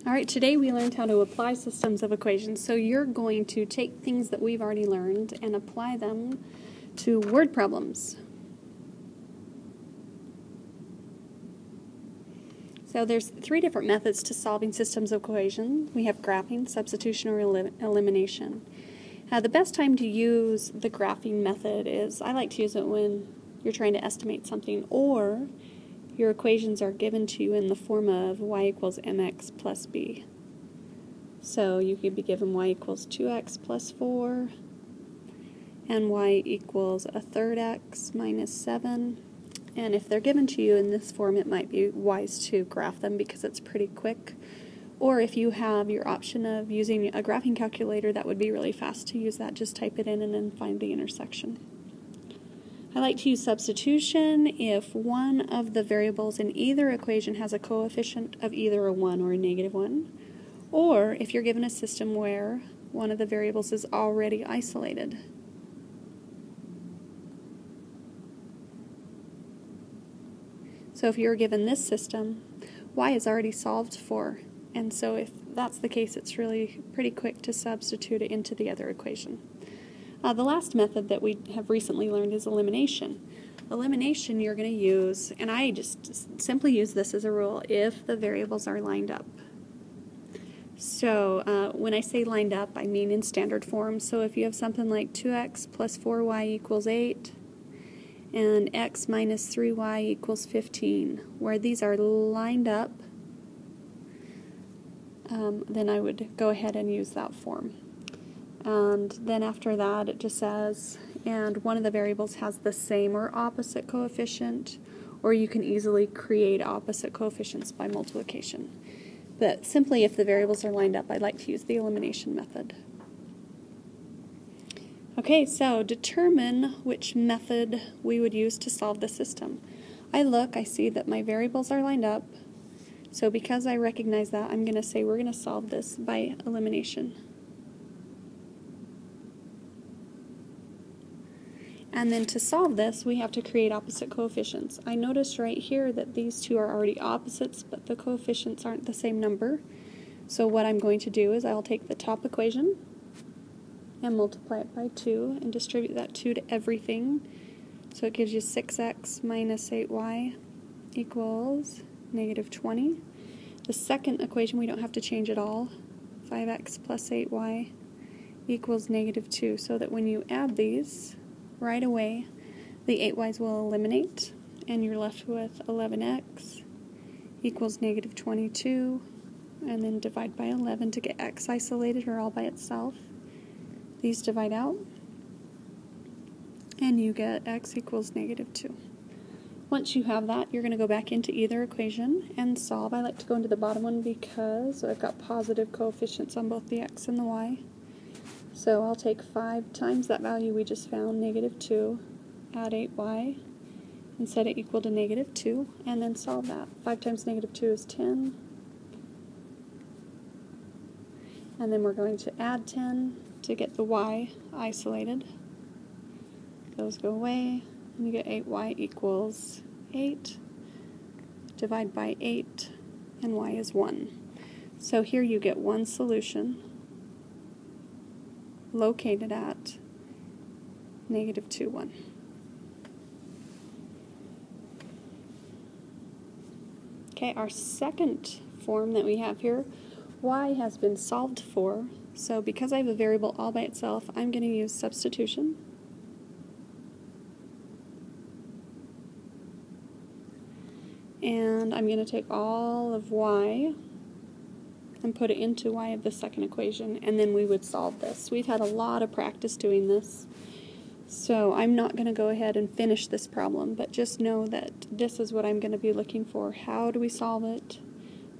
Alright, today we learned how to apply systems of equations. So you're going to take things that we've already learned and apply them to word problems. So there's three different methods to solving systems of equations. We have graphing, substitution, or elimination. The best time to use the graphing method is, I like to use it when you're trying to estimate something, or your equations are given to you in the form of y equals mx plus b. So you could be given y equals 2x plus 4 and y equals a third x minus 7. And if they're given to you in this form, it might be wise to graph them because it's pretty quick. Or if you have your option of using a graphing calculator, that would be really fast to use that. Just type it in and then find the intersection. I like to use substitution if one of the variables in either equation has a coefficient of either a 1 or a negative 1, or if you're given a system where one of the variables is already isolated. So if you're given this system, y is already solved for, and so if that's the case, it's really pretty quick to substitute it into the other equation. The last method that we have recently learned is elimination. Elimination you're going to use, and I just simply use this as a rule, if the variables are lined up. So when I say lined up, I mean in standard form. So if you have something like 2x plus 4y equals 8, and x minus 3y equals 15, where these are lined up, then I would go ahead and use that form. And then after that it just says, and one of the variables has the same or opposite coefficient, or you can easily create opposite coefficients by multiplication. But simply if the variables are lined up, I like to use the elimination method. Okay, so determine which method we would use to solve the system. I see that my variables are lined up, so because I recognize that, I'm going to say we're going to solve this by elimination. And then to solve this, we have to create opposite coefficients. I notice right here that these two are already opposites, but the coefficients aren't the same number. So what I'm going to do is I'll take the top equation and multiply it by 2 and distribute that 2 to everything. So it gives you 6x minus 8y equals negative 20. The second equation we don't have to change at all. 5x plus 8y equals negative 2, so that when you add these, right away the 8y's will eliminate, and you're left with 11x equals negative 22, and then divide by 11 to get x isolated or all by itself. These divide out, and you get x equals negative 2. Once you have that, you're going to go back into either equation and solve. I like to go into the bottom one because I've got positive coefficients on both the x and the y. So I'll take 5 times that value we just found, negative 2, add 8y, and set it equal to negative 2, and then solve that. 5 times negative 2 is 10. And then we're going to add 10 to get the y isolated. Those go away, and you get 8y equals 8. Divide by 8, and y is 1. So here you get one solution located at negative 2, 1. Okay, our second form that we have here, y has been solved for. So because I have a variable all by itself, I'm going to use substitution. And I'm going to take all of y and put it into y of the second equation, and then we would solve this. We've had a lot of practice doing this, so I'm not going to go ahead and finish this problem, but just know that this is what I'm going to be looking for. How do we solve it?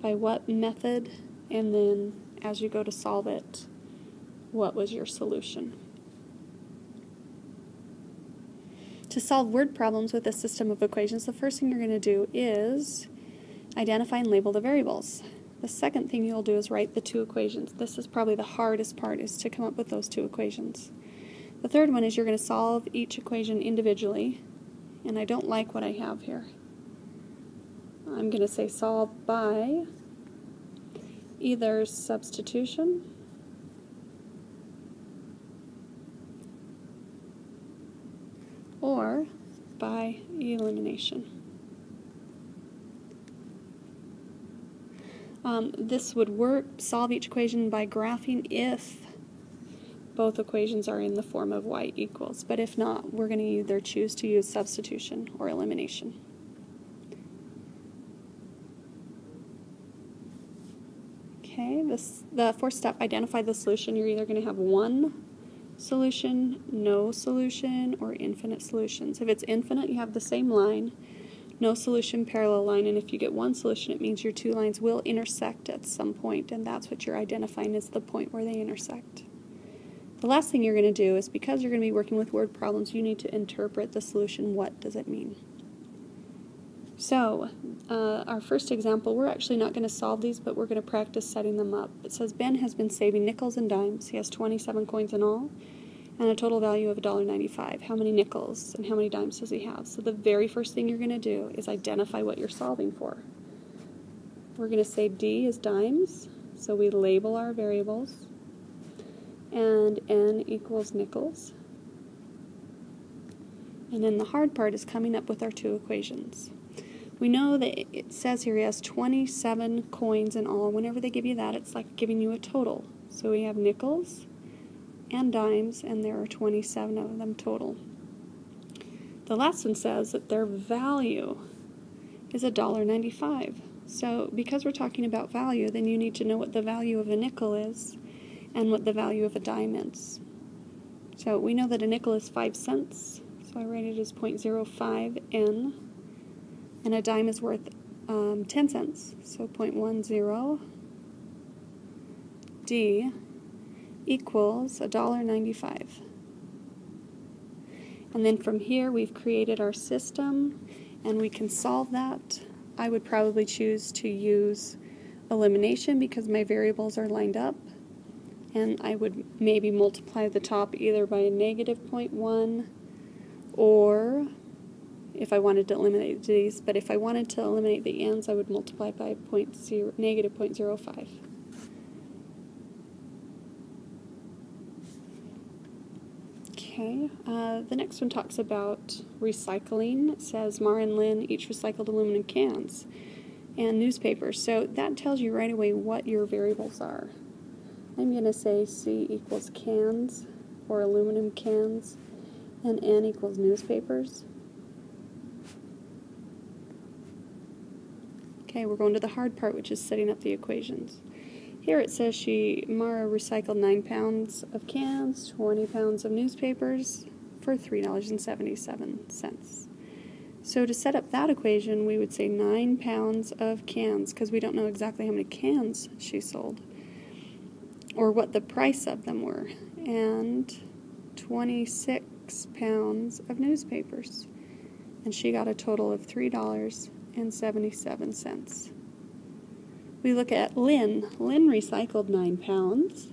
By what method? And then as you go to solve it, what was your solution? To solve word problems with a system of equations, the first thing you're going to do is identify and label the variables. The second thing you'll do is write the two equations. This is probably the hardest part, is to come up with those two equations. The third one is you're going to solve each equation individually, and I don't like what I have here. I'm going to say solve by either substitution or by elimination. This would work, solve each equation by graphing if both equations are in the form of y equals, but if not, we're going to either choose to use substitution or elimination. Okay, the fourth step, identify the solution. You're either going to have one solution, no solution, or infinite solutions. If it's infinite, you have the same line, no solution, parallel line, and if you get one solution, it means your two lines will intersect at some point, and that's what you're identifying as the point where they intersect. The last thing you're going to do is, because you're going to be working with word problems, you need to interpret the solution. What does it mean? So, our first example, we're actually not going to solve these, but we're going to practice setting them up. It says Ben has been saving nickels and dimes. He has 27 coins in all, and a total value of $1.95. How many nickels and how many dimes does he have? So the very first thing you're going to do is identify what you're solving for. We're going to say D is dimes, so we label our variables, and N equals nickels. And then the hard part is coming up with our two equations. We know that it says here he has 27 coins in all. Whenever they give you that, it's like giving you a total. So we have nickels and dimes, and there are 27 of them total. The last one says that their value is $1.95. So because we're talking about value, then you need to know what the value of a nickel is and what the value of a dime is. So we know that a nickel is 5 cents, so I write it as 0.05 N, and a dime is worth 10 cents, so 0.10 D equals $1.95. And then from here we've created our system, and we can solve that. I would probably choose to use elimination because my variables are lined up, and I would maybe multiply the top either by a negative 0.1, or if I wanted to eliminate these, but if I wanted to eliminate the ends, I would multiply by negative 0.05. Okay, the next one talks about recycling. It says Mara and Lynn each recycled aluminum cans and newspapers. So that tells you right away what your variables are. I'm going to say C equals cans, or aluminum cans, and N equals newspapers. Okay, we're going to the hard part, which is setting up the equations. Here it says Mara recycled 9 pounds of cans, 20 pounds of newspapers for $3.77. So to set up that equation, we would say 9 pounds of cans, because we don't know exactly how many cans she sold, or what the price of them were, and 26 pounds of newspapers. And she got a total of $3.77. We look at Lynn. Lynn recycled 9 pounds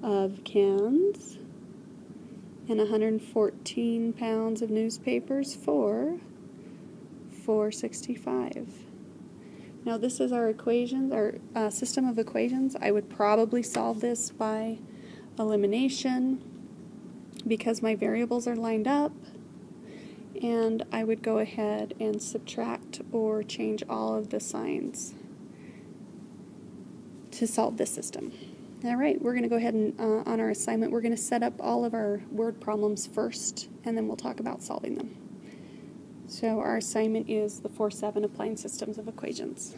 of cans and 114 pounds of newspapers for $4.65. Now this is our equations, our system of equations. I would probably solve this by elimination because my variables are lined up, and I would go ahead and subtract or change all of the signs to solve this system. All right, we're going to go ahead and on our assignment, we're going to set up all of our word problems first, and then we'll talk about solving them. So our assignment is the 4-7 applying systems of equations.